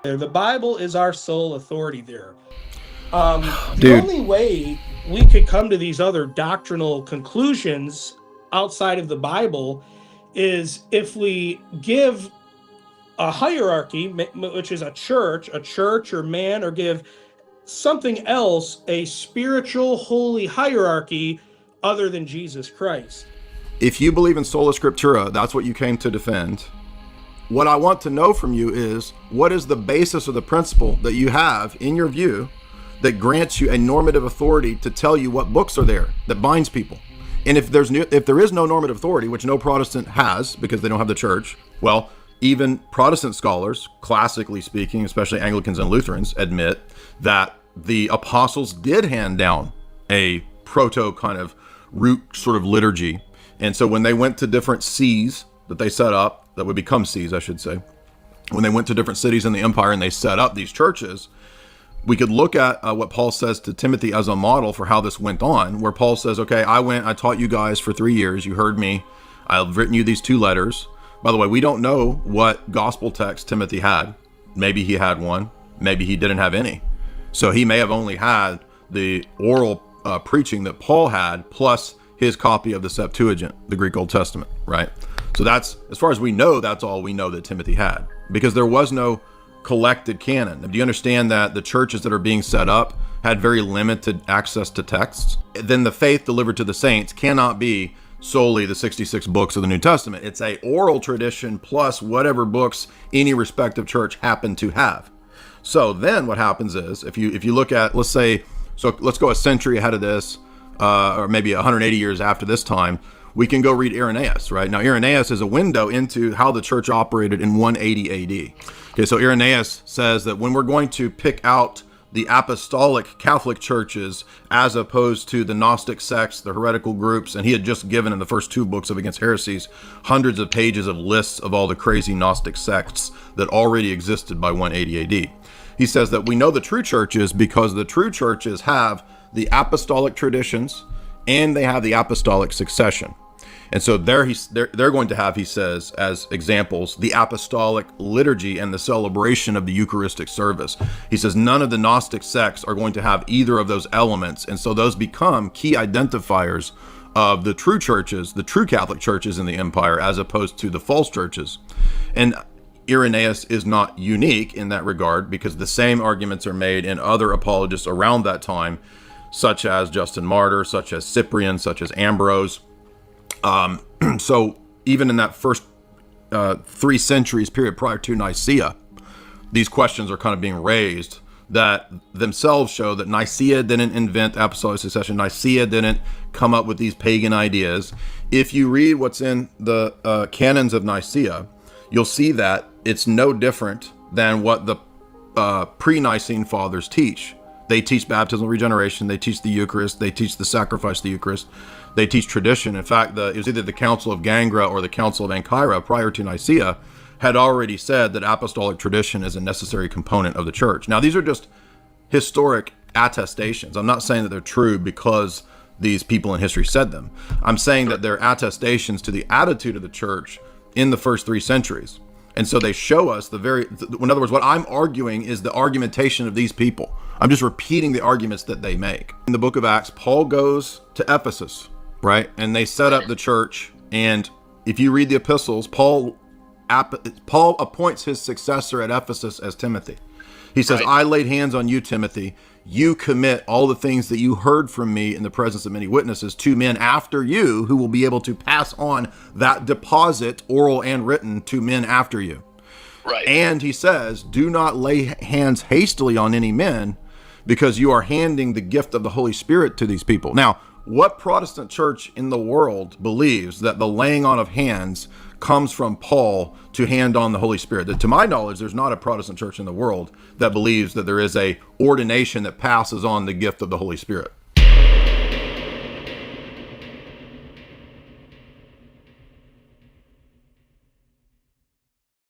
The Bible is our sole authority there. The Dude, only way we could come to these other doctrinal conclusions outside of the Bible is if we give a hierarchy, which is a church or man, or give something else a spiritual, holy hierarchy other than Jesus Christ. if you believe in sola scriptura, that's what you came to defend. What I want to know from you is, what is the basis of the principle that you have in your view that grants you a normative authority to tell you what books are there that binds people? And if there is no normative authority, which no Protestant has because they don't have the church, well, even Protestant scholars, classically speaking, especially Anglicans and Lutherans, admit that the apostles did hand down a proto kind of root sort of liturgy. And so when they went to different sees that they set up, that would become sees, I should say, when they went to different cities in the empire and they set up these churches, we could look at what Paul says to Timothy as a model for how this went on, where Paul says, okay, I taught you guys for 3 years. You heard me. I've written you these 2 letters. By the way, we don't know what gospel text Timothy had. Maybe he had one. Maybe he didn't have any. So he may have only had the oral preaching that Paul had, plus his copy of the Septuagint, the Greek Old Testament, right? So that's, as far as we know, that's all we know that Timothy had, because there was no collected canon. Do you understand that the churches that are being set up had very limited access to texts? Then the faith delivered to the saints cannot be solely the 66 books of the New Testament. It's a oral tradition plus whatever books any respective church happened to have. So then what happens is, if you look at, let's go a century ahead of this, or maybe 180 years after this time, we can go read Irenaeus, right? Now, Irenaeus is a window into how the church operated in 180 AD. Okay, so Irenaeus says that when we're going to pick out the apostolic Catholic churches as opposed to the Gnostic sects, the heretical groups, and he had just given in the first 2 books of Against Heresies hundreds of pages of lists of all the crazy Gnostic sects that already existed by 180 AD. He says that we know the true churches because the true churches have the apostolic traditions and they have the apostolic succession. And so they're going to have, he says, as examples, the apostolic liturgy and the celebration of the Eucharistic service. He says none of the Gnostic sects are going to have either of those elements. And so those become key identifiers of the true churches, the true Catholic churches in the empire, as opposed to the false churches. And Irenaeus is not unique in that regard, because the same arguments are made in other apologists around that time, such as Justin Martyr, such as Cyprian, such as Ambrose. So even in that first 3 centuries period prior to Nicaea, these questions are kind of being raised that themselves show that Nicaea didn't invent apostolic succession. Nicaea didn't come up with these pagan ideas. If you read what's in the canons of Nicaea, you'll see that it's no different than what the pre-Nicene fathers teach. They teach baptismal regeneration. They teach the Eucharist. They teach the sacrifice of the Eucharist. They teach tradition. In fact, it was either the Council of Gangra or the Council of Ancyra prior to Nicaea had already said that apostolic tradition is a necessary component of the church. Now, these are just historic attestations. I'm not saying that they're true because these people in history said them. I'm saying that they're attestations to the attitude of the church in the first 3 centuries. And so they show us in other words, what I'm arguing is the argumentation of these people. I'm just repeating the arguments that they make. In the book of Acts, Paul goes to Ephesus, right? And they set up the church. And if you read the epistles, Paul appoints his successor at Ephesus as Timothy. He says, right. I laid hands on you, Timothy. You commit all the things that you heard from me in the presence of many witnesses to men after you, who will be able to pass on that deposit, oral and written, to men after you. Right. And he says, do not lay hands hastily on any men, because you are handing the gift of the Holy Spirit to these people. Now, what Protestant church in the world believes that the laying on of hands comes from Paul to hand on the Holy Spirit? That, to my knowledge, there's not a Protestant church in the world that believes that there is a ordination that passes on the gift of the Holy Spirit.